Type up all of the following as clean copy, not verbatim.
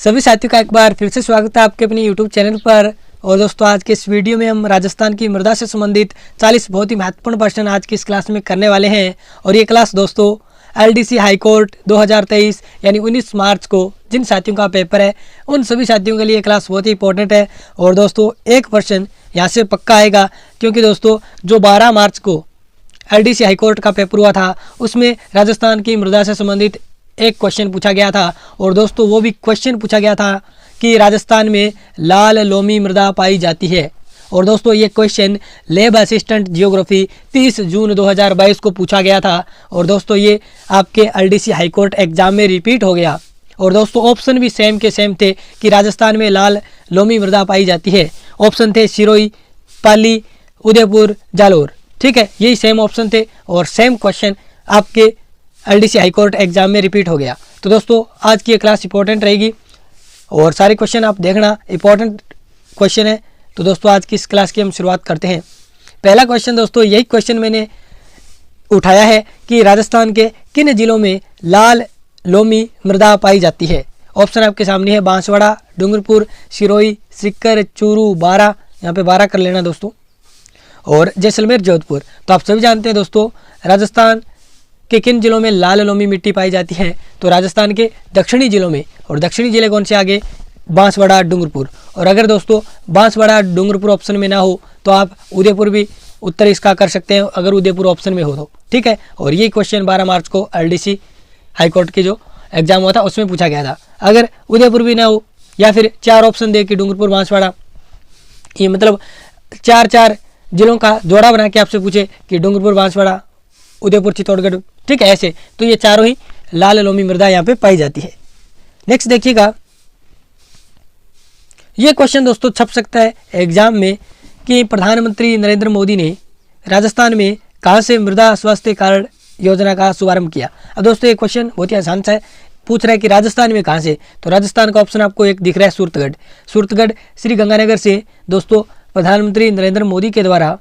सभी साथियों का एक बार फिर से स्वागत है आपके अपने YouTube चैनल पर। और दोस्तों आज के इस वीडियो में हम राजस्थान की मृदा से संबंधित 40 बहुत ही महत्वपूर्ण प्रश्न आज की इस क्लास में करने वाले हैं। और ये क्लास दोस्तों LDC हाई कोर्ट 2023 यानी 19 मार्च को जिन साथियों का पेपर है उन सभी साथियों के लिए क्लास बहुत ही इंपॉर्टेंट है। और दोस्तों एक क्वेश्चन यहाँ से पक्का आएगा, क्योंकि दोस्तों जो 12 मार्च को LDC हाई कोर्ट का पेपर हुआ था उसमें राजस्थान की मृदा से संबंधित एक क्वेश्चन पूछा गया था। और दोस्तों वो भी क्वेश्चन पूछा गया था कि राजस्थान में लाल लोमी मृदा पाई जाती है। और दोस्तों ये क्वेश्चन लैब असिस्टेंट जियोग्राफी 30 जून 2022 को पूछा गया था। और दोस्तों ये आपके LDC हाई कोर्ट एग्जाम में रिपीट हो गया। और दोस्तों ऑप्शन भी सेम के सेम थे कि राजस्थान में लाल लोमी मृदा पाई जाती है। ऑप्शन थे सिरोही, पाली, उदयपुर, जालोर। ठीक है, यही सेम ऑप्शन थे और सेम क्वेश्चन आपके LDC हाई कोर्ट एग्जाम में रिपीट हो गया। तो दोस्तों आज की ये क्लास इंपॉर्टेंट रहेगी और सारे क्वेश्चन आप देखना, इंपॉर्टेंट क्वेश्चन है। तो दोस्तों आज की इस क्लास की हम शुरुआत करते हैं। पहला क्वेश्चन दोस्तों यही क्वेश्चन मैंने उठाया है कि राजस्थान के किन जिलों में लाल लोमी मृदा पाई जाती है। ऑप्शन आपके सामने है बांसवाड़ा, डूंगरपुर, सिरोही, सीकर, चूरू, बारा, यहाँ पे बारा कर लेना दोस्तों, और जैसलमेर, जोधपुर। तो आप सभी जानते हैं दोस्तों राजस्थान कि किन जिलों में लाल लोमी मिट्टी पाई जाती है। तो राजस्थान के दक्षिणी जिलों में, और दक्षिणी जिले कौन से आगे, बांसवाड़ा, डूंगरपुर। और अगर दोस्तों बांसवाड़ा, डूंगरपुर ऑप्शन में ना हो तो आप उदयपुर भी उत्तर इसका कर सकते हैं, अगर उदयपुर ऑप्शन में हो तो। ठीक है, और ये क्वेश्चन 12 मार्च को LDC हाई कोर्ट की जो एग्जाम हुआ था उसमें पूछा गया था। अगर उदयपुर भी ना हो या फिर 4 ऑप्शन दे कि डूंगरपुर, बांसवाड़ा, ये मतलब 4 जिलों का जोड़ा बना के आपसे पूछे कि डूंगरपुर, बांसवाड़ा, उदयपुर, चित्तौड़गढ़, ठीक है ऐसे, तो ये चारों ही लाल लोमी मृदा यहाँ पे पाई जाती है। नेक्स्ट देखिएगा, ये क्वेश्चन दोस्तों छप सकता है एग्जाम में कि प्रधानमंत्री नरेंद्र मोदी ने राजस्थान में कहाँ से मृदा स्वास्थ्य कार्ड योजना का शुभारंभ किया। अब दोस्तों ये क्वेश्चन बहुत ही आसान सा है, पूछ रहा है कि राजस्थान में कहाँ से। तो राजस्थान का ऑप्शन आपको एक दिख रहा है सूरतगढ़। सूरतगढ़ श्री गंगानगर से दोस्तों प्रधानमंत्री नरेंद्र मोदी के द्वारा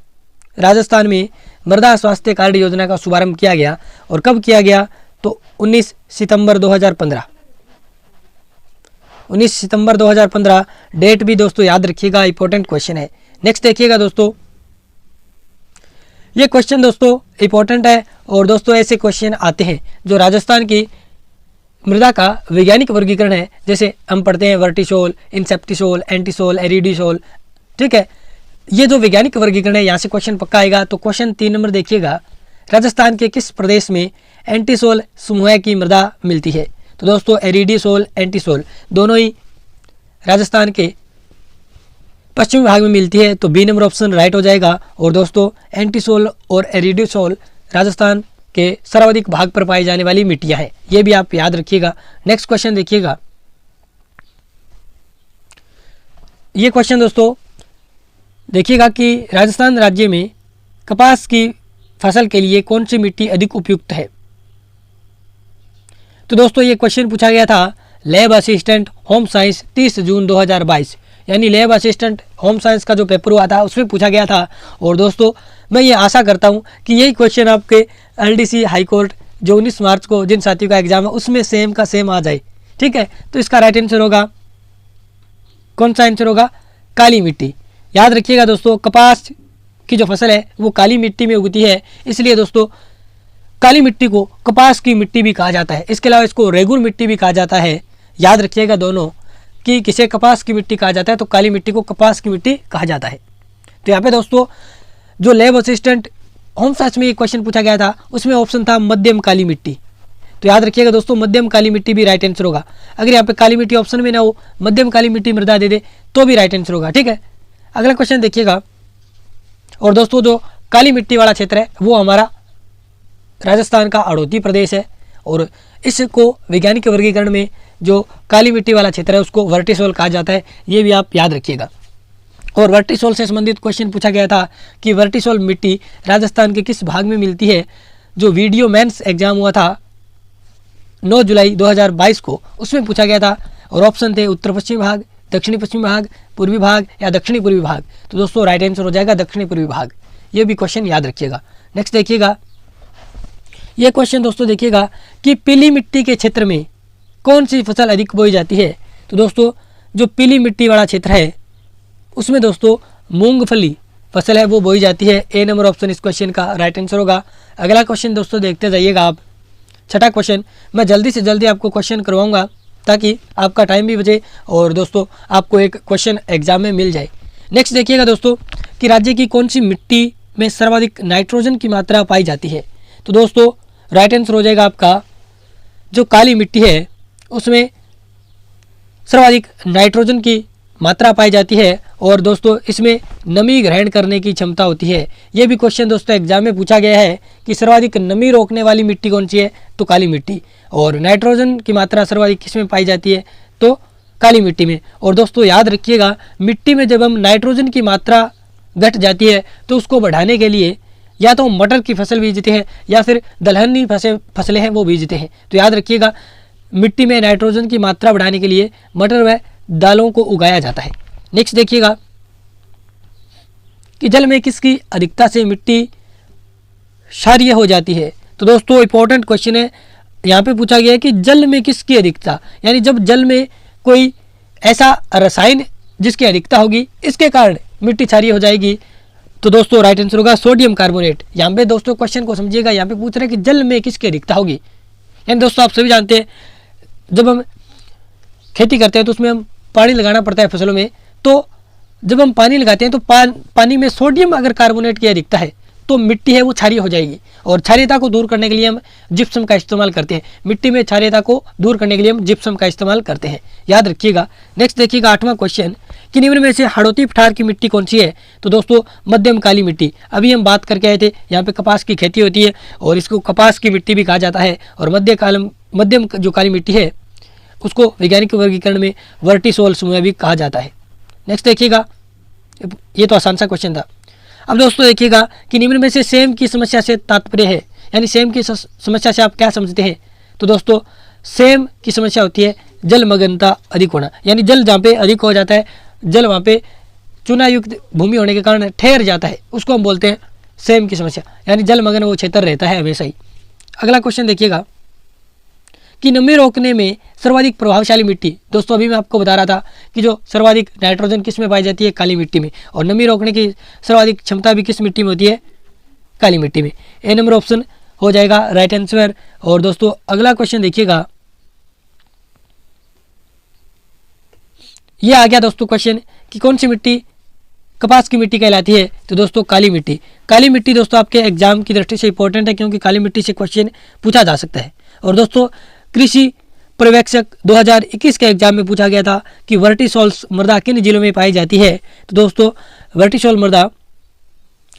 राजस्थान में मृदा स्वास्थ्य कार्ड योजना का शुभारंभ किया गया। और कब किया गया, तो 19 सितंबर 2015। 19 सितंबर 2015 डेट भी दोस्तों याद रखिएगा, इंपॉर्टेंट क्वेश्चन है। नेक्स्ट देखिएगा दोस्तों, ये क्वेश्चन दोस्तों इंपॉर्टेंट है। और दोस्तों ऐसे क्वेश्चन आते हैं जो राजस्थान की मृदा का वैज्ञानिक वर्गीकरण है, जैसे हम पढ़ते हैं वर्टिसोल, इंसेप्टिसोल, एंटीसोल, एरिडीसोल। ठीक है, ये जो वैज्ञानिक वर्गीकरण है यहाँ से क्वेश्चन पक्का आएगा। तो क्वेश्चन 3 नंबर देखिएगा, राजस्थान के किस प्रदेश में एंटीसोल समूह की मृदा मिलती है। तो दोस्तों एरिडीसोल, एंटीसोल दोनों ही राजस्थान के पश्चिमी भाग में मिलती है। तो बी नंबर ऑप्शन राइट हो जाएगा। और दोस्तों एंटीसोल और एरिडीसोल राजस्थान के सर्वाधिक भाग पर पाई जाने वाली मिट्टियां हैं, ये भी आप याद रखिएगा। नेक्स्ट क्वेश्चन देखिएगा, ये क्वेश्चन दोस्तों देखिएगा कि राजस्थान राज्य में कपास की फसल के लिए कौन सी मिट्टी अधिक उपयुक्त है। तो दोस्तों ये क्वेश्चन पूछा गया था लैब असिस्टेंट होम साइंस 30 जून 2022, यानी लैब असिस्टेंट होम साइंस का जो पेपर हुआ था उसमें पूछा गया था। और दोस्तों मैं ये आशा करता हूँ कि यही क्वेश्चन आपके LDC हाई कोर्ट जो 19 मार्च को जिन साथियों का एग्जाम है उसमें सेम का सेम आ जाए। ठीक है, तो इसका राइट आंसर होगा, कौन सा आंसर होगा, काली मिट्टी। याद रखिएगा दोस्तों कपास की जो फसल है वो काली मिट्टी में उगती है, इसलिए दोस्तों काली मिट्टी को कपास की मिट्टी भी कहा जाता है। इसके अलावा इसको रेगुर मिट्टी भी कहा जाता है। याद रखिएगा दोनों कि किसे कपास की मिट्टी कहा जाता है तो काली मिट्टी को कपास की मिट्टी कहा जाता है। तो यहाँ पे दोस्तों जो लैब असिस्टेंट होम साइंस में एक क्वेश्चन पूछा गया था उसमें ऑप्शन था मध्यम काली मिट्टी। तो याद रखिएगा दोस्तों मध्यम काली मिट्टी भी राइट आंसर होगा। अगर यहाँ पे काली मिट्टी ऑप्शन में ना हो, मध्यम काली मिट्टी मृदा दे दे तो भी राइट आंसर होगा। ठीक है, अगला क्वेश्चन देखिएगा। और दोस्तों जो काली मिट्टी वाला क्षेत्र है वो हमारा राजस्थान का अड़ोती प्रदेश है। और इसको वैज्ञानिक वर्गीकरण में जो काली मिट्टी वाला क्षेत्र है उसको वर्टिसोल कहा जाता है, ये भी आप याद रखिएगा। और वर्टिसोल से संबंधित क्वेश्चन पूछा गया था कि वर्टिसोल मिट्टी राजस्थान के किस भाग में मिलती है। जो वीडियो मेंस एग्जाम हुआ था 9 जुलाई 2022 को उसमें पूछा गया था। और ऑप्शन थे उत्तर पश्चिमी भाग, दक्षिणी पश्चिमी भाग, पूर्वी भाग या दक्षिणी पूर्वी भाग। तो दोस्तों राइट आंसर हो जाएगा दक्षिणी पूर्वी भाग, ये भी क्वेश्चन याद रखिएगा। नेक्स्ट देखिएगा, ये क्वेश्चन दोस्तों देखिएगा कि पीली मिट्टी के क्षेत्र में कौन सी फसल अधिक बोई जाती है। तो दोस्तों जो पीली मिट्टी वाला क्षेत्र है उसमें दोस्तों मूंगफली फसल है वो बोई जाती है। ए नंबर ऑप्शन इस क्वेश्चन का राइट आंसर होगा। अगला क्वेश्चन दोस्तों देखते जाइएगा आप। छठा क्वेश्चन, मैं जल्दी से जल्दी आपको क्वेश्चन करवाऊंगा ताकि आपका टाइम भी बचे और दोस्तों आपको एक क्वेश्चन एग्जाम में मिल जाए। नेक्स्ट देखिएगा दोस्तों कि राज्य की कौन सी मिट्टी में सर्वाधिक नाइट्रोजन की मात्रा पाई जाती है। तो दोस्तों राइट आंसर हो जाएगा आपका जो काली मिट्टी है उसमें सर्वाधिक नाइट्रोजन की मात्रा पाई जाती है और दोस्तों इसमें नमी ग्रहण करने की क्षमता होती है। ये भी क्वेश्चन दोस्तों एग्जाम में पूछा गया है कि सर्वाधिक नमी रोकने वाली मिट्टी कौन सी है, तो काली मिट्टी। और नाइट्रोजन की मात्रा सर्वाधिक किस में पाई जाती है, तो काली मिट्टी में। और दोस्तों याद रखिएगा मिट्टी में जब हम नाइट्रोजन की मात्रा घट जाती है तो उसको बढ़ाने के लिए या तो मटर की फसल बीजते हैं या फिर दलहनी फसलें हैं वो बीजते हैं। तो याद रखिएगा मिट्टी में नाइट्रोजन की मात्रा बढ़ाने के लिए मटर व दालों को उगाया जाता है। नेक्स्ट देखिएगा कि जल में किसकी अधिकता से मिट्टी क्षारीय हो जाती है। तो दोस्तों इंपॉर्टेंट क्वेश्चन है, यहाँ पे पूछा गया है कि जल में किसकी अधिकता, यानी जब जल में कोई ऐसा रसायन जिसकी अधिकता होगी इसके कारण मिट्टी क्षारीय हो जाएगी। तो दोस्तों राइट आंसर होगा सोडियम कार्बोनेट। यहाँ पे दोस्तों क्वेश्चन को समझिएगा, यहाँ पे पूछ रहे हैं कि जल में किसकी अधिकता होगी। यानी दोस्तों आप सभी जानते हैं जब हम खेती करते हैं तो उसमें हम पानी लगाना पड़ता है फसलों में, तो जब हम पानी लगाते हैं तो पानी में सोडियम अगर कार्बोनेट की अधिकता है तो मिट्टी है वो क्षारीय हो जाएगी। और क्षारीयता को दूर करने के लिए हम जिप्सम का इस्तेमाल करते हैं। मिट्टी में क्षारीयता को दूर करने के लिए हम जिप्सम का इस्तेमाल करते हैं, याद रखिएगा। नेक्स्ट देखिएगा आठवां क्वेश्चन कि निम्न में से हाड़ौती पठार की मिट्टी कौन सी है। तो दोस्तों मध्यम काली मिट्टी, अभी हम बात करके आए थे, यहाँ पे कपास की खेती होती है और इसको कपास की मिट्टी भी कहा जाता है। और मध्यम जो काली मिट्टी है उसको वैज्ञानिक वर्गीकरण में वर्टिसोल समूह भी कहा जाता है। नेक्स्ट देखिएगा, ये तो आसान सा क्वेश्चन था। अब दोस्तों देखिएगा कि निम्न में से सेम की समस्या से तात्पर्य है, यानी सेम की समस्या से आप क्या समझते हैं। तो दोस्तों सेम की समस्या होती है जलमग्नता अधिक होना, यानी जल जहाँ पे अधिक हो जाता है, जल वहाँ पे चूना युक्त भूमि होने के कारण ठहर जाता है, उसको हम बोलते हैं सेम की समस्या, यानी जलमग्न वो क्षेत्र रहता है हमेशा ही। अगला क्वेश्चन देखिएगा कि नमी रोकने में सर्वाधिक प्रभावशाली मिट्टी। दोस्तों अभी मैं आपको बता रहा था कि जो सर्वाधिक नाइट्रोजन किस में पाई जाती है, काली मिट्टी में, और नमी रोकने की सर्वाधिक क्षमता भी किस मिट्टी में होती है, काली मिट्टी में। ए नंबर ऑप्शन हो जाएगा राइट आंसर। और दोस्तों अगला क्वेश्चन देखिएगा, ये आ गया दोस्तों क्वेश्चन कि कौन सी मिट्टी कपास की मिट्टी कहलाती है। तो दोस्तों काली मिट्टी। काली मिट्टी दोस्तों आपके एग्जाम की दृष्टि से इंपॉर्टेंट है क्योंकि काली मिट्टी से क्वेश्चन पूछा जा सकता है। और दोस्तों कृषि पर्यवेक्षक 2021 के एग्जाम में पूछा गया था कि वर्टिसोल्स मृदा किन जिलों में पाई जाती है। तो दोस्तों वर्टिसोल मृदा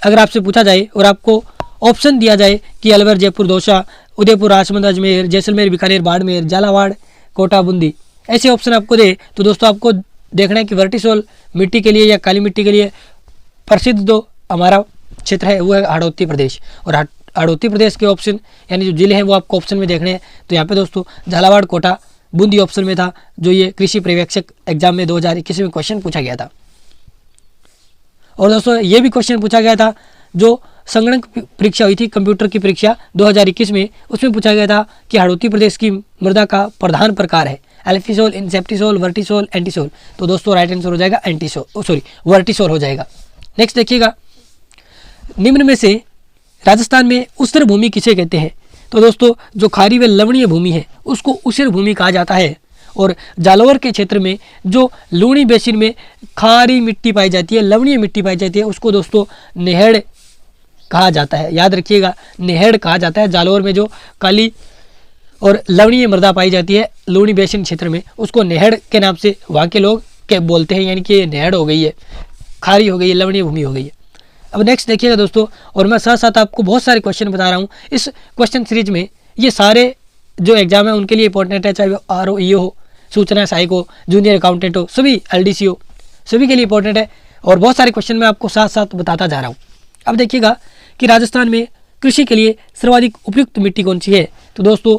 अगर आपसे पूछा जाए और आपको ऑप्शन दिया जाए कि अलवर, जयपुर, दौसा, उदयपुर, राजसमंद, अजमेर, जैसलमेर, बीकानेर, बाड़मेर, झालावाड़, कोटा, बूंदी, ऐसे ऑप्शन आपको दे, तो दोस्तों आपको देखना है कि वर्टिसोल मिट्टी के लिए या काली मिट्टी के लिए प्रसिद्ध जो हमारा क्षेत्र है वो है हाड़ौती प्रदेश। और हाड़ौती प्रदेश के ऑप्शन यानी जो जिले हैं वो आपको ऑप्शन में देखने हैं। तो यहाँ पे दोस्तों झालावाड़, कोटा, बूंदी ऑप्शन में था, जो ये कृषि पर्यवेक्षक एग्जाम में 2021 में क्वेश्चन पूछा गया था। और दोस्तों ये भी क्वेश्चन पूछा गया था जो संगणक परीक्षा हुई थी, कंप्यूटर की परीक्षा 2021 में, उसमें पूछा गया था कि हाड़ौती प्रदेश की मृदा का प्रधान प्रकार है एल्फिसोल, इंसेप्टिसोल, वर्टिसोल, एंटीसोल। तो दोस्तों राइट आंसर हो जाएगा वर्टिसोल हो जाएगा। नेक्स्ट देखिएगा, निम्न में से राजस्थान में ऊसर भूमि किसे कहते हैं। तो दोस्तों जो खारी व लवणीय भूमि है उसको ऊसर भूमि कहा जाता है। और जालौर के क्षेत्र में जो लूणी बेसिन में खारी मिट्टी पाई जाती है, लवणीय मिट्टी पाई जाती है, उसको दोस्तों नेहड़ कहा जाता है। याद रखिएगा नेहड़ कहा जाता है। जालौर में जो काली और लवणीय मृदा पाई जाती है लूणी बेसिन क्षेत्र में, उसको नेहड़ के नाम से वहाँ के लोग के बोलते हैं, यानी कि नेहड़ हो गई है, खारी हो गई है, लवणीय भूमि हो गई है। अब नेक्स्ट देखिएगा दोस्तों, और मैं साथ साथ आपको बहुत सारे क्वेश्चन बता रहा हूँ इस क्वेश्चन सीरीज में। ये सारे जो एग्जाम है उनके लिए इंपॉर्टेंट है, चाहे वो RO, EO हो, सूचना सहायक हो, जूनियर अकाउंटेंट हो, सभी LDC हो, सभी के लिए इंपॉर्टेंट है। और बहुत सारे क्वेश्चन मैं आपको साथ साथ बताता जा रहा हूँ। अब देखिएगा कि राजस्थान में कृषि के लिए सर्वाधिक उपयुक्त मिट्टी कौन सी है। तो दोस्तों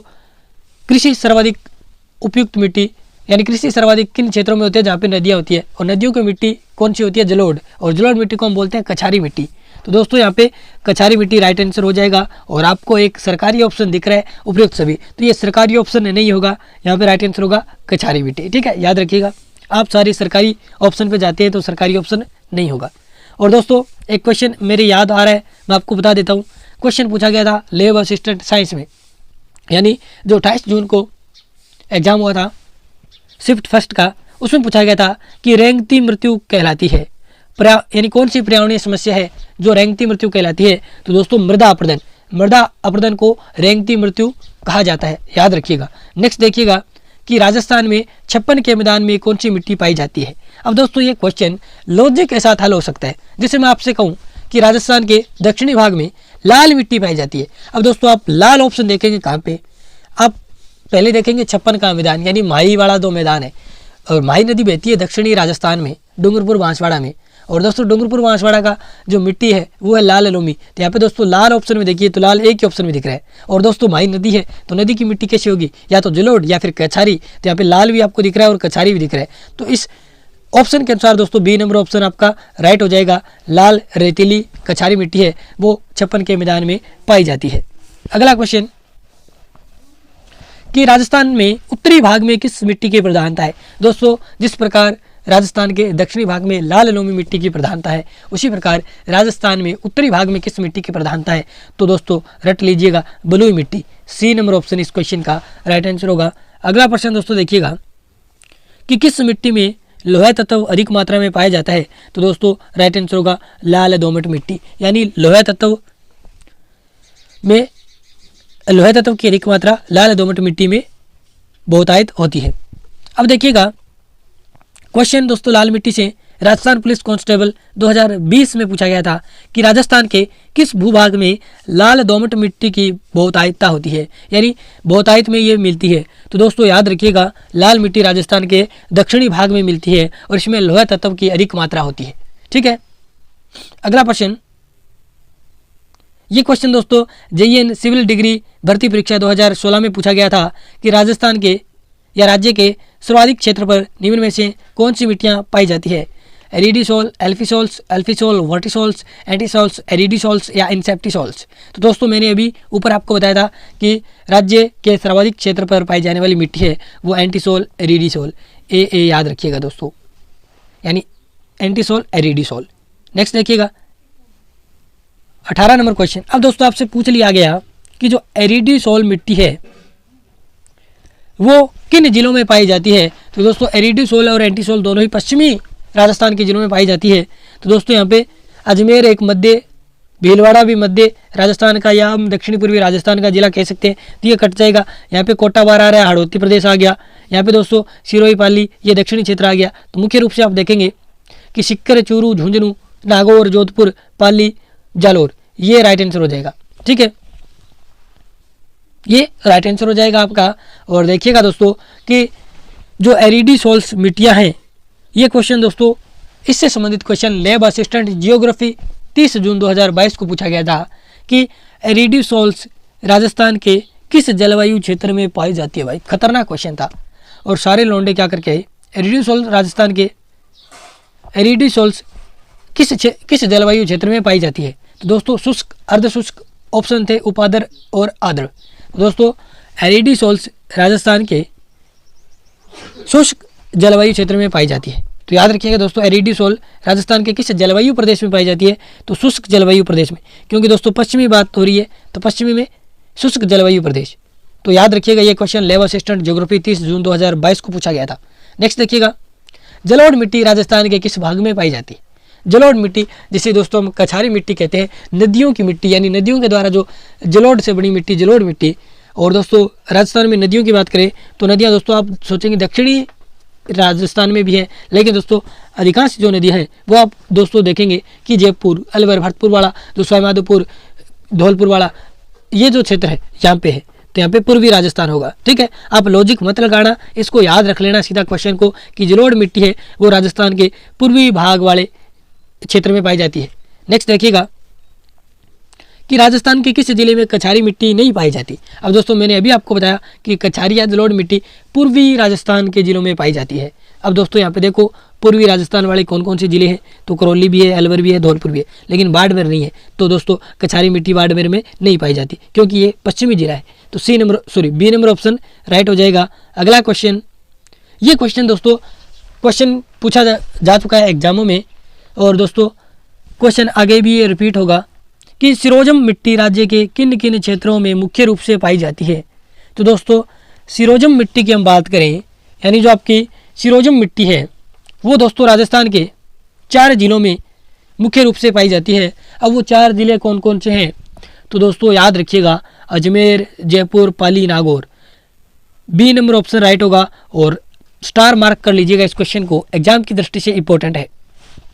कृषि सर्वाधिक उपयुक्त मिट्टी यानी कृषि सर्वाधिक किन क्षेत्रों में होती है, जहाँ पे नदियाँ होती है, और नदियों की मिट्टी कौन सी होती है? जलोढ़। और जलोढ़ मिट्टी को हम बोलते हैं कछारी मिट्टी। तो दोस्तों यहाँ पे कछारी मिट्टी राइट आंसर हो जाएगा। और आपको एक सरकारी ऑप्शन दिख रहा है उपयुक्त सभी, तो ये सरकारी ऑप्शन नहीं होगा, यहाँ पे राइट आंसर होगा कछारी मिट्टी। ठीक है, याद रखिएगा, आप सारी सरकारी ऑप्शन पे जाते हैं तो सरकारी ऑप्शन नहीं होगा। और दोस्तों एक क्वेश्चन मेरे याद आ रहा है, मैं आपको बता देता हूँ। क्वेश्चन पूछा गया था लैब असिस्टेंट साइंस में, यानी जो 28 जून को एग्जाम हुआ था शिफ्ट फर्स्ट का, उसमें पूछा गया था कि रेंगती मृत्यु कहलाती है, यानी कौन सी पर्यावरणीय समस्या है जो रेंगती मृत्यु कहलाती है? तो दोस्तों मृदा अपरदन। मृदा अपरदन को रेंगती मृत्यु कहा जाता है, याद रखिएगा। नेक्स्ट देखिएगा कि राजस्थान में 56 के मैदान में कौन सी मिट्टी पाई जाती है? अब दोस्तों ये क्वेश्चन लॉजिक के साथ हल हो सकता है, जैसे मैं आपसे कहूँ कि राजस्थान के दक्षिणी भाग में लाल मिट्टी पाई जाती है। अब दोस्तों आप लाल ऑप्शन देखेंगे कहाँ पे? आप पहले देखेंगे 56 का मैदान, यानी माही वाला दो मैदान है, और माही नदी बहती है दक्षिणी राजस्थान में डूंगरपुर बांसवाड़ा में। और दोस्तों डूंगरपुर बांसवाड़ा का जो मिट्टी है वो है लाल लोमी। तो यहाँ पे दोस्तों लाल ऑप्शन में देखिए तो लाल एक ही ऑप्शन में दिख रहा है। और दोस्तों माही नदी है तो नदी की मिट्टी कैसी होगी? या तो जलोढ़ या फिर कछारी। तो यहाँ पे लाल भी आपको दिख रहा है और कछारी भी दिख रहा है। तो इस ऑप्शन के अनुसार दोस्तों बी नंबर ऑप्शन आपका राइट हो जाएगा। लाल रेतीली कछारी मिट्टी है वो 56 के मैदान में पाई जाती है। अगला क्वेश्चन कि राजस्थान में उत्तरी भाग में किस मिट्टी की प्रधानता है? दोस्तों जिस प्रकार राजस्थान के दक्षिणी भाग में लाल लोमी मिट्टी की प्रधानता है, उसी प्रकार राजस्थान में उत्तरी भाग में किस मिट्टी की प्रधानता है? तो दोस्तों रट लीजिएगा, बलुई मिट्टी। सी नंबर ऑप्शन इस क्वेश्चन का राइट आंसर होगा। अगला प्रश्न दोस्तों देखिएगा कि किस मिट्टी में लोहा तत्व अधिक मात्रा में पाया जाता है? तो दोस्तों राइट आंसर होगा लाल दोमट मिट्टी, यानी लोहा तत्व की अधिक मात्रा लाल दोमट मिट्टी में बहुतायत होती है। अब देखिएगा क्वेश्चन दोस्तों लाल मिट्टी से राजस्थान पुलिस कांस्टेबल 2020 में पूछा गया था कि राजस्थान के किस भूभाग में लाल दोमट मिट्टी की बहुतायतता होती है, यानी बहुतायत में ये मिलती है? तो दोस्तों याद रखिएगा लाल मिट्टी राजस्थान के दक्षिणी भाग में मिलती है और इसमें लोहा तत्व की अधिक मात्रा होती है। ठीक है, अगला प्रश्न, ये क्वेश्चन दोस्तों JEN सिविल डिग्री भर्ती परीक्षा 2016 में पूछा गया था कि राजस्थान के या राज्य के सर्वाधिक क्षेत्र पर निम्न में से कौन सी मिट्टियां पाई जाती है? एरिडीसोल, एल्फिसोल, वर्टिसोल्स, एंटीसोल्स, एरिडीसोल्स या इंसेप्टिसोल्स। तो दोस्तों मैंने अभी ऊपर आपको बताया था कि राज्य के सर्वाधिक क्षेत्र पर पाई जाने वाली मिट्टी है वो एंटीसोल, एरिडीसोल। ए याद रखिएगा दोस्तों, यानी एंटीसोल, एरिडीसोल। नेक्स्ट देखिएगा 18 नंबर क्वेश्चन। अब दोस्तों आपसे पूछ लिया गया कि जो एरिडीसोल मिट्टी है वो किन जिलों में पाई जाती है? तो दोस्तों एरिडीसोल और एंटीसोल दोनों ही पश्चिमी राजस्थान के जिलों में पाई जाती है। तो दोस्तों यहाँ पे अजमेर एक मध्य, भीलवाड़ा भी मध्य राजस्थान का या हम दक्षिणी पूर्वी राजस्थान का जिला कह सकते हैं, तो ये कट जाएगा। यहाँ पे कोटाबार आ रहा है, हाड़ौती प्रदेश आ गया। यहाँ पे दोस्तों सिरोही पाली ये दक्षिणी क्षेत्र आ गया। तो मुख्य रूप से आप देखेंगे कि सिक्कर, चूरू, झुंझुनू, नागौर, जोधपुर, पाली, जालोर, ये राइट आंसर हो जाएगा। ठीक है, ये राइट आंसर हो जाएगा आपका। और देखिएगा दोस्तों कि जो एरिडीसोल्स मिट्टियाँ हैं, ये क्वेश्चन दोस्तों इससे संबंधित क्वेश्चन लैब असिस्टेंट जियोग्राफी 30 जून 2022 को पूछा गया था कि एरिडीसोल्स राजस्थान के किस जलवायु क्षेत्र में पाई जाती है? भाई खतरनाक क्वेश्चन था। और सारे लौंडे क्या करके आए, एरिडीसोल्स राजस्थान के एरिडीसोल्स किस जलवायु क्षेत्र में पाई जाती है? तो दोस्तों शुष्क, अर्धशुष्क ऑप्शन थे, उपाद्र और आर्द्र। दोस्तों एरिडीसोल्स राजस्थान के शुष्क जलवायु क्षेत्र में पाई जाती है। तो याद रखिएगा दोस्तों एरिडीसोल राजस्थान के किस जलवायु प्रदेश में पाई जाती है? तो शुष्क जलवायु प्रदेश में, क्योंकि दोस्तों पश्चिमी बात हो रही है तो पश्चिमी में शुष्क जलवायु प्रदेश। तो याद रखिएगा ये क्वेश्चन लैब असिस्टेंट ज्योग्राफी 30 जून 2022 को पूछा गया था। नेक्स्ट देखिएगा जलोढ़ मिट्टी राजस्थान के किस भाग में पाई जाती है? जलोढ़ मिट्टी जिसे दोस्तों हम कछारी मिट्टी कहते हैं, नदियों की मिट्टी, यानी नदियों के द्वारा जो जलोढ़ से बनी मिट्टी जलोढ़ मिट्टी। और दोस्तों राजस्थान में नदियों की बात करें तो नदियाँ दोस्तों आप सोचेंगे दक्षिणी राजस्थान में भी है, लेकिन दोस्तों अधिकांश जो नदियाँ हैं वो आप दोस्तों देखेंगे कि जयपुर, अलवर, भरतपुर वाला, जो सवाईमाधोपुर, धौलपुर वाला, ये जो क्षेत्र है यहाँ पे है। तो यहाँ पे पूर्वी राजस्थान होगा। ठीक है, आप लॉजिक मत लगाना, इसको याद रख लेना सीधा क्वेश्चन को कि जलोढ़ मिट्टी है वो राजस्थान के पूर्वी भाग वाले क्षेत्र में पाई जाती है। नेक्स्ट देखिएगा कि राजस्थान के किस जिले में कछारी मिट्टी नहीं पाई जाती? अब दोस्तों मैंने अभी आपको बताया कि कछारी या जलोढ़ मिट्टी पूर्वी राजस्थान के जिलों में पाई जाती है। अब दोस्तों यहाँ पे देखो पूर्वी राजस्थान वाले कौन कौन से जिले हैं, तो करौली भी है, अलवर भी है, धौलपुर भी है, लेकिन बाड़मेर नहीं है। तो दोस्तों कछारी मिट्टी बाड़मेर में नहीं पाई जाती क्योंकि ये पश्चिमी जिला है। तो बी नंबर ऑप्शन राइट हो जाएगा। अगला क्वेश्चन, ये क्वेश्चन दोस्तों क्वेश्चन पूछा जा चुका है एग्जामों में, और दोस्तों क्वेश्चन आगे भी ये रिपीट होगा कि सिरोजम मिट्टी राज्य के किन किन क्षेत्रों में मुख्य रूप से पाई जाती है। तो दोस्तों सिरोजम मिट्टी की हम बात करें, यानी जो आपकी सिरोजम मिट्टी है वो दोस्तों राजस्थान के 4 जिलों में मुख्य रूप से पाई जाती है। अब वो 4 जिले कौन कौन से हैं, तो दोस्तों याद रखिएगा, Ajmer, Jaipur, Pali, Nagaur. B number option right होगा, और स्टार मार्क कर लीजिएगा इस क्वेश्चन को, एग्जाम की दृष्टि से इंपॉर्टेंट है।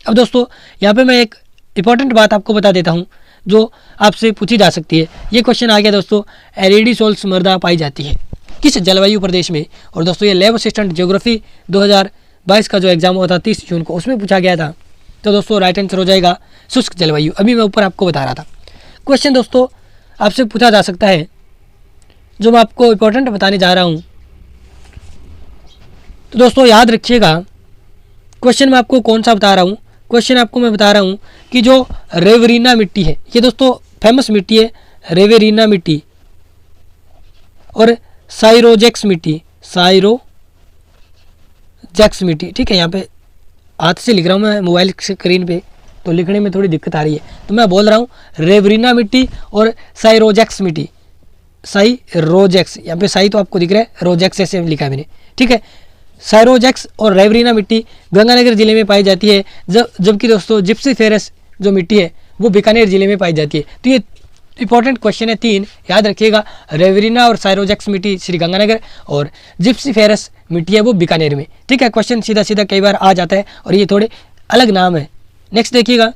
अब दोस्तों यहाँ पे मैं एक इंपॉर्टेंट बात आपको बता देता हूँ जो आपसे पूछी जा सकती है। ये क्वेश्चन आ गया दोस्तों, एरिडी सोल्स मृदा पाई जाती है किस जलवायु प्रदेश में। और दोस्तों ये लैब असिस्टेंट ज्योग्राफी 2022 का जो एग्जाम हुआ था 30 जून को, उसमें पूछा गया था। तो दोस्तों राइट आंसर हो जाएगा शुष्क जलवायु। अभी मैं ऊपर आपको बता रहा था। क्वेश्चन दोस्तों आपसे पूछा जा सकता है, जो मैं आपको इंपॉर्टेंट बताने जा रहा हूँ। तो दोस्तों याद रखिएगा, क्वेश्चन मैं आपको कौन सा बता रहा हूँ, क्वेश्चन आपको मैं बता रहा हूँ कि जो रेवरीना मिट्टी है, ये दोस्तों फेमस मिट्टी है, रेवेरीना मिट्टी और साइरोजेक्स मिट्टी, साइरोजेक्स मिट्टी, ठीक है। यहाँ पे हाथ से लिख रहा हूँ मैं मोबाइल स्क्रीन पे, तो लिखने में थोड़ी दिक्कत आ रही है, तो मैं बोल रहा हूँ रेवरीना मिट्टी और साइरोजेक्स मिट्टी, साइरोजेक्स, यहाँ पे साई तो आपको दिख रहा है, रोजेक्स ऐसे लिखा है मैंने, ठीक है। साइरोजेक्स और रेवरीना मिट्टी गंगानगर जिले में पाई जाती है, जबकि दोस्तों जिप्सी फेरस जो मिट्टी है वो बीकानेर जिले में पाई जाती है। तो ये इंपॉर्टेंट क्वेश्चन है 3, याद रखिएगा। रेवरीना और साइरोजेक्स मिट्टी श्री गंगानगर, और जिप्सी फेरस मिट्टी है वो बीकानेर में, ठीक है। क्वेश्चन सीधा सीधा कई बार आ जाता है और ये थोड़े अलग नाम है। नेक्स्ट देखिएगा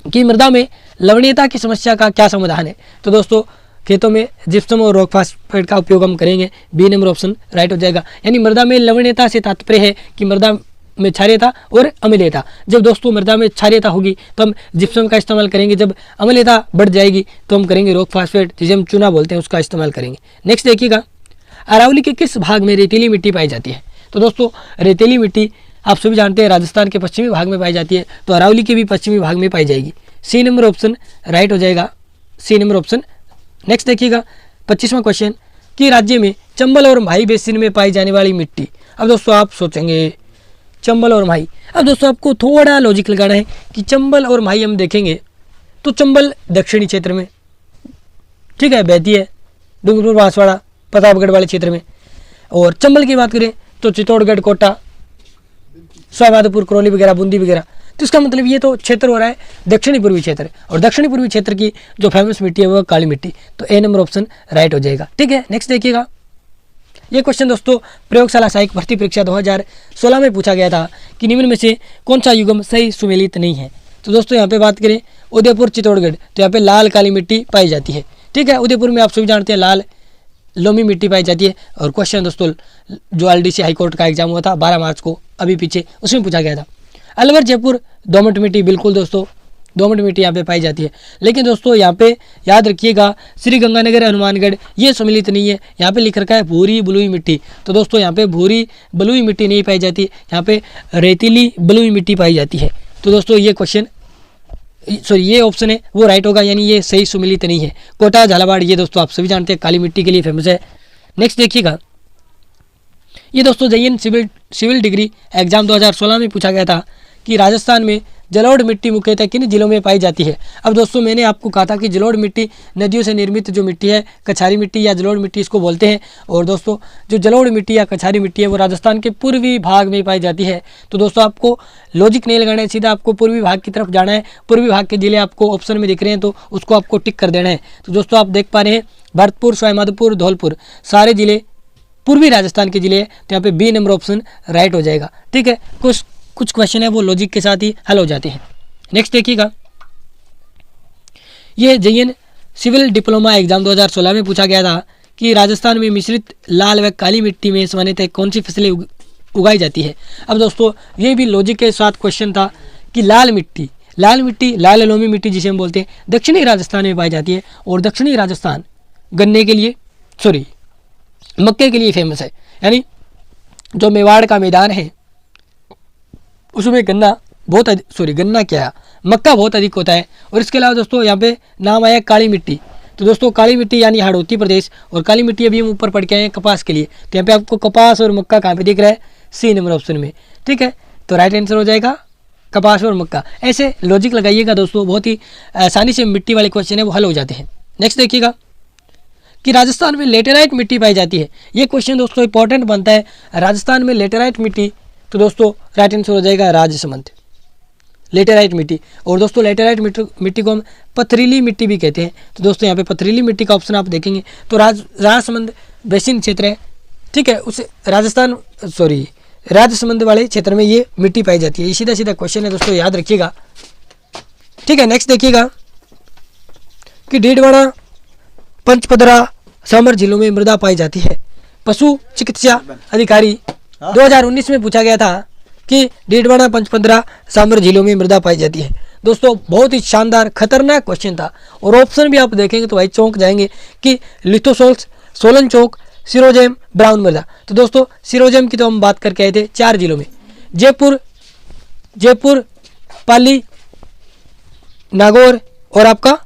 कि मृदा में लवणीयता की समस्या का क्या समाधान है। तो दोस्तों खेतों में जिप्सम और रॉक फास्फेट का उपयोग हम करेंगे, बी नंबर ऑप्शन राइट हो जाएगा। यानी मृदा में लवणीयता से तात्पर्य है कि मृदा में क्षारीयता और अम्लीयता। जब दोस्तों मृदा में क्षारीयता होगी तो हम जिप्सम का इस्तेमाल करेंगे, जब अम्लीयता बढ़ जाएगी तो हम करेंगे रॉक फास्फेट, जिसे हम चूना बोलते हैं, उसका इस्तेमाल करेंगे। नेक्स्ट देखिएगा, अरावली के किस भाग में रेतीली मिट्टी पाई जाती है। तो दोस्तों रेतीली मिट्टी आप सभी जानते हैं राजस्थान के पश्चिमी भाग में पाई जाती है, तो अरावली के भी पश्चिमी भाग में पाई जाएगी। सी नंबर ऑप्शन राइट हो जाएगा, सी नंबर ऑप्शन। नेक्स्ट देखिएगा 25वां क्वेश्चन कि राज्य में चंबल और माही बेसिन में पाई जाने वाली मिट्टी। अब दोस्तों आप सोचेंगे चंबल और माही, अब दोस्तों आपको थोड़ा लॉजिक लगाना है कि चंबल और माही हम देखेंगे तो चंबल दक्षिणी क्षेत्र में, ठीक है, बहती है डूंगरपुर, बांसवाड़ा, प्रतापगढ़ वाले क्षेत्र में। और चंबल की बात करें तो चित्तौड़गढ़, कोटा, सवाईमाधोपुर, करौली वगैरह, बूंदी वगैरह। तो इसका मतलब ये तो क्षेत्र हो रहा है दक्षिणी पूर्वी क्षेत्र, और दक्षिणी पूर्वी क्षेत्र की जो फेमस मिट्टी है वो काली मिट्टी। तो ए नंबर ऑप्शन राइट हो जाएगा, ठीक है। नेक्स्ट देखिएगा, ये क्वेश्चन दोस्तों प्रयोगशाला सहायक भर्ती परीक्षा 2016 में पूछा गया था कि निम्न में से कौन सा युग्म सही सुमेलित नहीं है। तो दोस्तों यहाँ पे बात करें उदयपुर, चित्तौड़गढ़, तो यहाँ पे लाल काली मिट्टी पाई जाती है, ठीक है। उदयपुर में आप सभी जानते हैं लाल लोमी मिट्टी पाई जाती है। और क्वेश्चन दोस्तों जो LDC हाईकोर्ट का एग्जाम हुआ था 12 मार्च को, अभी पीछे, उसमें पूछा गया था। अलवर, जयपुर, दोमट मिट्टी, बिल्कुल दोस्तों दोमट मिट्टी यहाँ पे पाई जाती है। लेकिन दोस्तों यहाँ पे याद रखिएगा श्री गंगानगर, हनुमानगढ़ ये सम्मिलित नहीं है। यहाँ पे लिख रखा है भूरी बलुई मिट्टी, तो दोस्तों यहाँ पे भूरी बलुई मिट्टी नहीं पाई जाती, यहाँ पे रेतीली बलुई मिट्टी पाई जाती है। तो दोस्तों ये क्वेश्चन ये ऑप्शन है वो राइट होगा, यानी ये सही सुमिलित नहीं है। कोटा, झालावाड़ ये दोस्तों आप सभी जानते हैं काली मिट्टी के लिए फेमस है। नेक्स्ट देखिएगा, ये दोस्तों JN सिविल डिग्री एग्जाम 2016 में पूछा गया था कि राजस्थान में जलोढ़ मिट्टी मुख्यतः किन जिलों में पाई जाती है। अब दोस्तों मैंने आपको कहा था कि जलोढ़ मिट्टी नदियों से निर्मित जो मिट्टी है, कछारी मिट्टी या जलोढ़ मिट्टी इसको बोलते हैं। और दोस्तों जो जलोढ़ मिट्टी या कछारी मिट्टी है वो राजस्थान के पूर्वी भाग में पाई जाती है। तो दोस्तों आपको लॉजिक नहीं लगाना है, सीधा आपको पूर्वी भाग की तरफ जाना है। पूर्वी भाग के जिले आपको ऑप्शन में दिख रहे हैं तो उसको आपको टिक कर देना है। तो दोस्तों आप देख पा रहे हैं भरतपुर, सवाईमाधोपुर, धौलपुर सारे जिले पूर्वी राजस्थान के जिले हैं। तो यहाँ पे बी नंबर ऑप्शन राइट हो जाएगा, ठीक है। कुछ क्वेश्चन है वो लॉजिक के साथ ही हल हो जाते हैं। नेक्स्ट देखिएगा, ये JN सिविल डिप्लोमा एग्जाम 2016 में पूछा गया था कि राजस्थान में मिश्रित लाल व काली मिट्टी में सामान्यतः कौन सी फसलें उगाई जाती है। अब दोस्तों ये भी लॉजिक के साथ क्वेश्चन था कि लाल मिट्टी, लाल लोमी मिट्टी जिसे हम बोलते हैं, दक्षिणी राजस्थान में पाई जाती है। और दक्षिणी राजस्थान गन्ने के लिए, मक्के के लिए फेमस है। यानी जो मेवाड़ का मैदान है उसमें गन्ना बहुत गन्ना क्या है, मक्का बहुत अधिक होता है। और इसके अलावा दोस्तों यहाँ पे नाम आया काली मिट्टी। तो दोस्तों काली मिट्टी यानी हाड़ौती प्रदेश, और काली मिट्टी अभी हम ऊपर पढ़ के आए हैं कपास के लिए। तो यहाँ पे आपको कपास और मक्का कहाँ पे दिख रहा है, सी नंबर ऑप्शन में। ठीक है, तो राइट आंसर हो जाएगा कपास और मक्का। ऐसे लॉजिक लगाइएगा दोस्तों, बहुत ही आसानी से मिट्टी वाले क्वेश्चन है वो हल हो जाते हैं। नेक्स्ट देखिएगा कि राजस्थान में लेटेराइट मिट्टी पाई जाती है। ये क्वेश्चन दोस्तों इंपॉर्टेंट बनता है, राजस्थान में लेटेराइट मिट्टी। तो दोस्तों राइट आंसर हो जाएगा राजसमंद, लेटेराइट मिट्टी। और दोस्तों लेटेराइट मिट्टी को हम पथरीली मिट्टी भी कहते हैं। तो दोस्तों यहाँ पे पथरीली मिट्टी का ऑप्शन आप देखेंगे तो राजसमंद बेसिन क्षेत्र है। ठीक है, उस राजसमंद वाले क्षेत्र में ये मिट्टी पाई जाती है। ये सीधा सीधा क्वेश्चन है दोस्तों, याद रखिएगा। ठीक है, नेक्स्ट देखिएगा कि डीडवाना, पंचपदरा, सामर जिलों में मृदा पाई जाती है। पशु चिकित्सा अधिकारी 2019 में पूछा गया था कि डीडवाना, पंचपदरा, सामर जिलों में मृदा पाई जाती है। दोस्तों बहुत ही शानदार खतरनाक क्वेश्चन था, और ऑप्शन भी आप देखेंगे तो भाई चौंक जाएंगे कि लिथोसोल्स, सोलन चौक, सिरोजेम, ब्राउन मृदा। तो दोस्तों सिरोजेम की तो हम बात करके आए थे 4 जिलों में, जयपुर, पाली, नागौर और आपका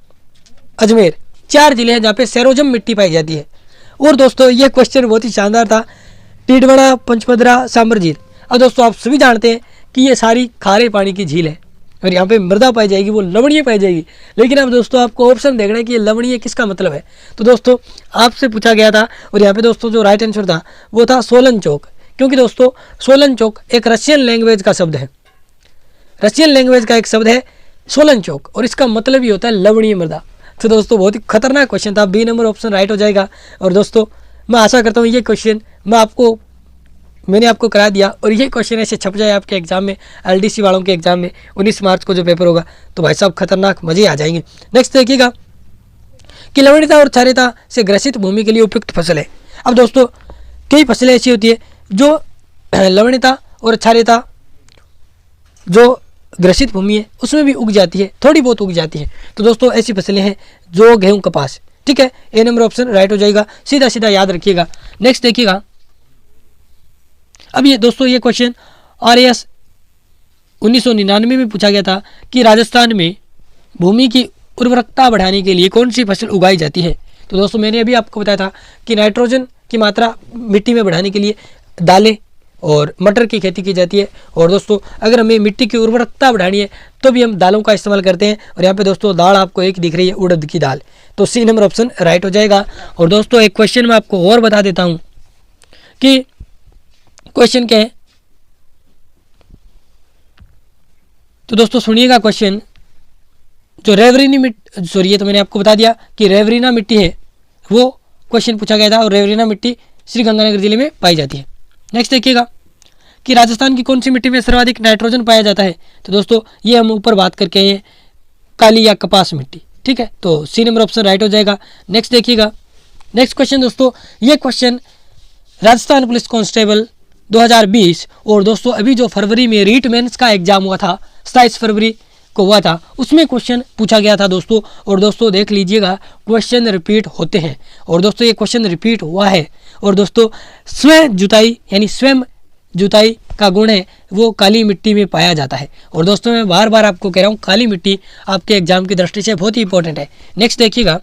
अजमेर, 4 जिले हैं जहाँ पे सेरोजम मिट्टी पाई जाती है। और दोस्तों ये क्वेश्चन बहुत ही शानदार था, डीडवाना, पंचपदरा, सामर झील। अब दोस्तों आप सभी जानते हैं कि ये सारी खारे पानी की झील है, और यहाँ पे मृदा पाई जाएगी वो लवणीय पाई जाएगी। लेकिन अब दोस्तों आपको ऑप्शन देखना है कि ये लवणीय किसका मतलब है। तो दोस्तों आपसे पूछा गया था, और यहाँ पे दोस्तों जो राइट आंसर था वो था सोलन चौक, क्योंकि दोस्तों सोलन चौक एक रशियन लैंग्वेज का शब्द है, रशियन लैंग्वेज का एक शब्द है सोलन चौक, और इसका मतलब ही होता है लवणीय मृदा। तो दोस्तों बहुत ही खतरनाक क्वेश्चन था, बी नंबर ऑप्शन राइट हो जाएगा। और दोस्तों मैं आशा करता हूँ ये क्वेश्चन मैंने आपको करा दिया, और ये क्वेश्चन ऐसे छप जाए आपके एग्जाम में, एलडीसी वालों के एग्जाम में 19 मार्च को जो पेपर होगा, तो भाई साहब खतरनाक मजे आ जाएंगे। नेक्स्ट देखिएगा कि लवणीयता और क्षारीयता से ग्रसित भूमि के लिए उपयुक्त फसल है। अब दोस्तों कई फसलें ऐसी होती है जो लवणीयता और क्षारीयता जो ग्रसित भूमि है उसमें भी उग जाती है, थोड़ी बहुत उग जाती है। तो दोस्तों ऐसी फसलें हैं जो गेहूं, कपास। ठीक है, ए नंबर ऑप्शन राइट हो जाएगा, सीधा सीधा याद रखिएगा। नेक्स्ट देखिएगा, अब ये दोस्तों ये क्वेश्चन RAS 1999 में पूछा गया था कि राजस्थान में भूमि की उर्वरकता बढ़ाने के लिए कौन सी फसल उगाई जाती है। तो दोस्तों मैंने अभी आपको बताया था कि नाइट्रोजन की मात्रा मिट्टी में बढ़ाने के लिए दालें और मटर की खेती की जाती है। और दोस्तों अगर हमें मिट्टी की उर्वरकता बढ़ानी है तो भी हम दालों का इस्तेमाल करते हैं। और यहाँ पे दोस्तों दाल आपको एक दिख रही है, उड़द की दाल, तो सी नंबर ऑप्शन राइट हो जाएगा। और दोस्तों एक क्वेश्चन मैं आपको और बता देता हूँ कि क्वेश्चन क्या है। तो दोस्तों सुनिएगा क्वेश्चन, जो रेवरीनी मिट्टी, सॉरी ये तो मैंने आपको बता दिया कि रेवरीना मिट्टी है, वो क्वेश्चन पूछा गया था, और रेवरीना मिट्टी श्रीगंगानगर जिले में पाई जाती है। नेक्स्ट देखिएगा कि राजस्थान की कौन सी मिट्टी में सर्वाधिक नाइट्रोजन पाया जाता है। तो दोस्तों ये हम ऊपर बात करके आए हैं, काली या कपास मिट्टी। ठीक है, तो सी नंबर ऑप्शन राइट हो जाएगा। नेक्स्ट देखिएगा, नेक्स्ट क्वेश्चन दोस्तों, ये क्वेश्चन राजस्थान पुलिस कांस्टेबल 2020, और दोस्तों अभी जो फरवरी में रीट मेंस का एग्जाम हुआ था, 27 फरवरी को हुआ था, उसमें क्वेश्चन पूछा गया था दोस्तों। और दोस्तों देख लीजिएगा क्वेश्चन रिपीट होते हैं, और दोस्तों ये क्वेश्चन रिपीट हुआ है। और दोस्तों स्वयं जुताई यानी स्वयं जुताई का गुण है वो काली मिट्टी में पाया जाता है। और दोस्तों मैं बार बार आपको कह रहा हूँ काली मिट्टी आपके एग्जाम की दृष्टि से बहुत ही इंपॉर्टेंट है। नेक्स्ट देखिएगा,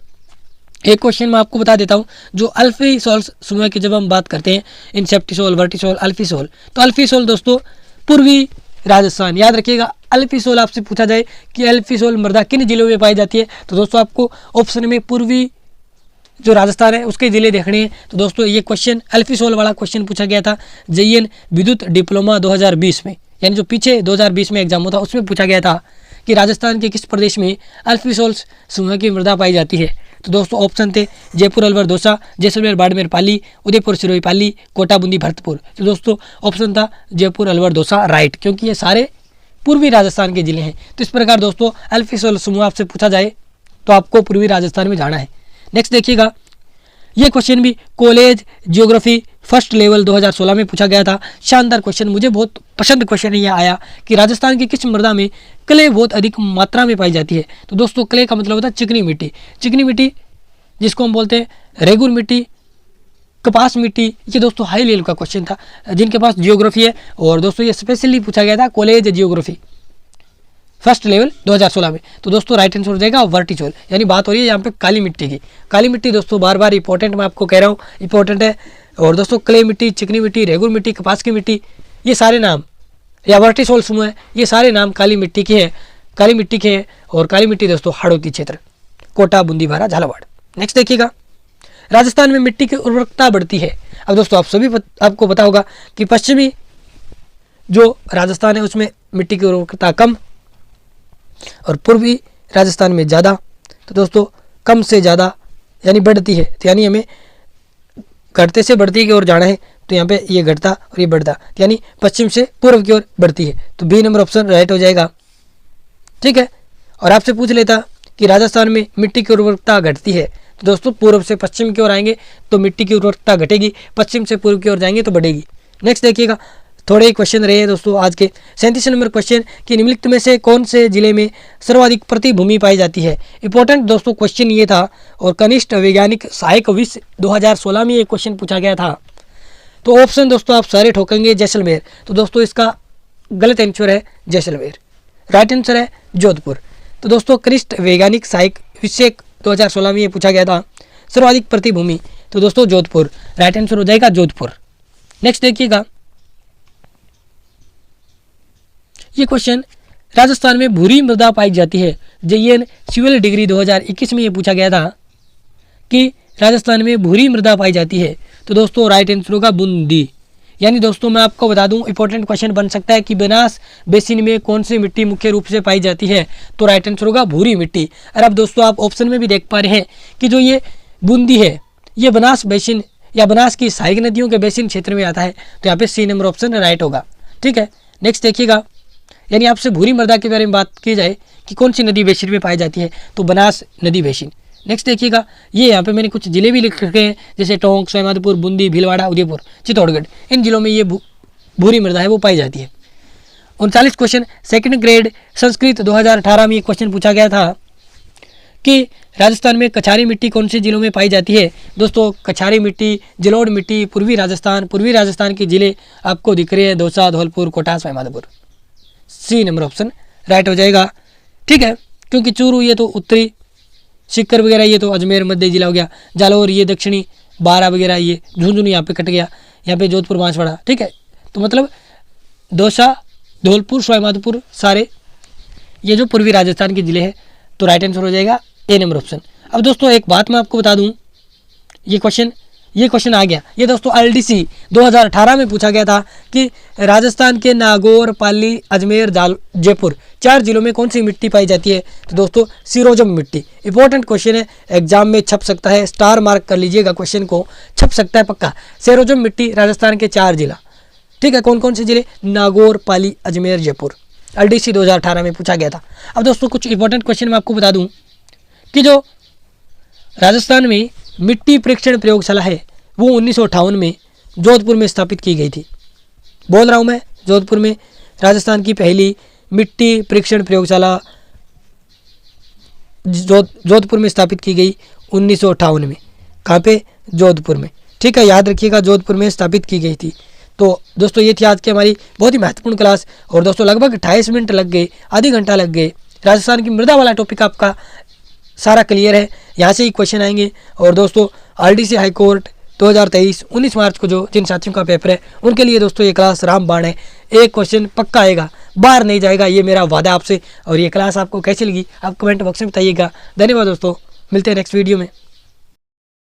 एक क्वेश्चन मैं आपको बता देता हूँ, जो अल्फीसोल समूह की जब हम बात करते हैं, इंसेप्टिसोल, वर्टिसोल, अल्फीसोल, तो अल्फीसोल दोस्तों पूर्वी राजस्थान, याद रखिएगा। अल्फीसोल आपसे पूछा जाए कि अल्फीसोल मृदा किन जिलों में पाई जाती है, तो दोस्तों आपको ऑप्शन में पूर्वी जो राजस्थान है उसके जिले देखने हैं। तो दोस्तों ये क्वेश्चन अल्फीसोल वाला क्वेश्चन पूछा गया था JN विद्युत डिप्लोमा 2020 में, यानी जो पीछे 2020 में एग्जाम हुआ था उसमें पूछा गया था कि राजस्थान के किस प्रदेश में अल्फीसोल समूह की मृदा पाई जाती है। तो दोस्तों ऑप्शन थे जयपुर, अलवर, दौसा, जैसलमेर, बाड़मेर, पाली, उदयपुर, सिरोही, पाली, कोटा, बूंदी, भरतपुर। तो दोस्तों ऑप्शन था जयपुर, अलवर, दौसा, राइट, क्योंकि ये सारे पूर्वी राजस्थान के जिले हैं। तो इस प्रकार दोस्तों अल्फीसोल समूह आपसे पूछा जाए तो आपको पूर्वी राजस्थान में जाना है। नेक्स्ट देखिएगा, ये क्वेश्चन भी कॉलेज ज्योग्राफी फर्स्ट लेवल 2016 में पूछा गया था। शानदार क्वेश्चन, मुझे बहुत पसंद क्वेश्चन ये आया कि राजस्थान की किस मृदा में क्ले बहुत अधिक मात्रा में पाई जाती है। तो दोस्तों क्ले का मतलब होता है चिकनी मिट्टी। चिकनी मिट्टी जिसको हम बोलते हैं रेगुर मिट्टी, कपास मिट्टी, ये दोस्तों हाई लेवल का क्वेश्चन था जिनके पास जियोग्राफी है, और दोस्तों ये स्पेशली पूछा गया था कॉलेज जियोग्राफी फर्स्ट लेवल 2016 में। तो दोस्तों राइट आंसर हो जाएगा वर्टिसोल, यानी बात हो रही है यहाँ पे काली मिट्टी की। काली मिट्टी दोस्तों बार बार इंपॉर्टेंट, मैं आपको कह रहा हूँ इंपॉर्टेंट है। और दोस्तों क्ले मिट्टी, चिकनी मिट्टी, रेगुर मिट्टी, कपास की मिट्टी, ये सारे नाम या वर्टिसोल समूह है, ये सारे नाम काली मिट्टी के हैं, काली मिट्टी के हैं। और काली मिट्टी दोस्तों हाड़ौती क्षेत्र, कोटा, बूंदी, बारा, झालावाड़। नेक्स्ट देखिएगा, राजस्थान में मिट्टी की उर्वरकता बढ़ती है। अब दोस्तों आप सभी आपको पता होगा कि पश्चिमी जो राजस्थान है उसमें मिट्टी की उर्वरकता कम और पूर्वी राजस्थान में ज़्यादा। तो दोस्तों कम से ज़्यादा यानी बढ़ती है, तो यानी हमें घटते से बढ़ती की ओर जाना है, तो यहाँ पे ये घटता और ये बढ़ता, यानी पश्चिम से पूर्व की ओर बढ़ती है। तो बी नंबर ऑप्शन राइट हो जाएगा। ठीक है, और आपसे पूछ लेता कि राजस्थान में मिट्टी की उर्वरकता घटती है, तो दोस्तों पूर्व से पश्चिम की ओर आएंगे तो मिट्टी की उर्वरकता घटेगी, पश्चिम से पूर्व की ओर जाएंगे तो बढ़ेगी। नेक्स्ट देखिएगा, थोड़े ही क्वेश्चन रहे हैं दोस्तों आज के। 37 नंबर क्वेश्चन कि निम्नलिखित में से कौन से जिले में सर्वाधिक प्रतिभूमि पाई जाती है। इंपॉर्टेंट दोस्तों क्वेश्चन ये था, और कनिष्ठ वैज्ञानिक सहायक विष 2016 में ये क्वेश्चन पूछा गया था। तो ऑप्शन दोस्तों आप सारे ठोकेंगे जैसलमेर, तो दोस्तों इसका गलत आंसर है जैसलमेर, राइट आंसर है जोधपुर। तो दोस्तों कनिष्ठ वैज्ञानिक सहायक विषयक 2016 में ये पूछा गया था सर्वाधिक प्रतिभूमि, तो दोस्तों जोधपुर, राइट आंसर हो जाएगा जोधपुर। नेक्स्ट देखिएगा, ये क्वेश्चन राजस्थान में भूरी मृदा पाई जाती है। JN सिविल डिग्री 2021 में ये पूछा गया था कि राजस्थान में भूरी मृदा पाई जाती है, तो दोस्तों राइट आंसर होगा बूंदी। यानी दोस्तों मैं आपको बता दूं, इंपॉर्टेंट क्वेश्चन बन सकता है कि बनास बेसिन में कौन सी मिट्टी मुख्य रूप से पाई जाती है, तो राइट आंसर होगा भूरी मिट्टी। और अब दोस्तों आप ऑप्शन में भी देख पा रहे हैं कि जो ये बूंदी है ये बनास बेसिन या बनास की सहायक नदियों के बेसिन क्षेत्र में आता है, तो यहाँ पे सी नंबर ऑप्शन राइट होगा। ठीक है, नेक्स्ट देखिएगा, यानी आपसे भूरी मृदा के बारे में बात की जाए कि कौन सी नदी बेसिन में पाई जाती है, तो बनास नदी बेसिन। नेक्स्ट देखिएगा, ये यहाँ पे मैंने कुछ जिले भी लिख रखे हैं, जैसे टोंक, सवाईमाधोपुर, बूंदी, भीलवाड़ा, उदयपुर, चित्तौड़गढ़, इन जिलों में ये भूरी मृदा है वो पाई जाती है। 39 क्वेश्चन सेकंड ग्रेड संस्कृत 2018 में ये क्वेश्चन पूछा गया था कि राजस्थान में कछारी मिट्टी कौन से जिलों में पाई जाती है। दोस्तों कछारी मिट्टी, जलोढ़ मिट्टी, पूर्वी राजस्थान के जिले आपको दिख रहे हैं, Dausa, Dholpur, Kota, Sawai Madhopur, C number option right हो जाएगा। ठीक है, क्योंकि चूरू ये तो उत्तरी, सिक्कर वगैरह ये तो अजमेर मध्य जिला हो गया, जालौर ये दक्षिणी, बारा वगैरह ये झुंझुनू यहाँ पे कट गया, यहाँ पे जोधपुर, बांसवाड़ा। ठीक है, तो मतलब दौसा, धौलपुर, सवाईमाधोपुर सारे ये जो पूर्वी राजस्थान के जिले हैं, तो राइट आंसर हो जाएगा ए नंबर ऑप्शन। अब दोस्तों एक बात मैं आपको बता दूं, ये क्वेश्चन आ गया, ये दोस्तों LDC 2018 में पूछा गया था कि राजस्थान के नागौर, पाली, अजमेर, जयपुर 4 जिलों में कौन सी मिट्टी पाई जाती है। तो दोस्तों सिरोजम मिट्टी, इंपॉर्टेंट क्वेश्चन है, एग्जाम में छप सकता है, स्टार मार्क कर लीजिएगा, क्वेश्चन को छप सकता है पक्का। सिरोजम मिट्टी राजस्थान के 4 जिला, ठीक है, कौन कौन से जिले, नागौर, पाली, अजमेर, जयपुर, LDC 2018 में पूछा गया था। अब दोस्तों कुछ इंपॉर्टेंट क्वेश्चन मैं आपको बता दूं कि जो राजस्थान में मिट्टी परीक्षण प्रयोगशाला है वो 1958 में जोधपुर में स्थापित की गई थी। बोल रहा हूँ मैं, जोधपुर में राजस्थान की पहली मिट्टी परीक्षण प्रयोगशाला जोधपुर में स्थापित की गई 1958 में। कहाँ पे, जोधपुर में। ठीक है, याद रखिएगा जोधपुर में स्थापित की गई थी। तो दोस्तों ये थी आज की हमारी बहुत ही महत्वपूर्ण क्लास, और दोस्तों लगभग 28 मिनट लग गए, आधी घंटा लग गए। राजस्थान की मृदा वाला टॉपिक आपका सारा क्लियर है, यहाँ से ही क्वेश्चन आएंगे। और दोस्तों RDC हाई कोर्ट 2023 19 मार्च को जो जिन साथियों का पेपर है उनके लिए दोस्तों ये क्लास रामबाण है, एक क्वेश्चन पक्का आएगा, बाहर नहीं जाएगा, ये मेरा वादा आपसे। और ये क्लास आपको कैसी लगी आप कमेंट बॉक्स में बताइएगा। धन्यवाद दोस्तों, मिलते हैं नेक्स्ट वीडियो में।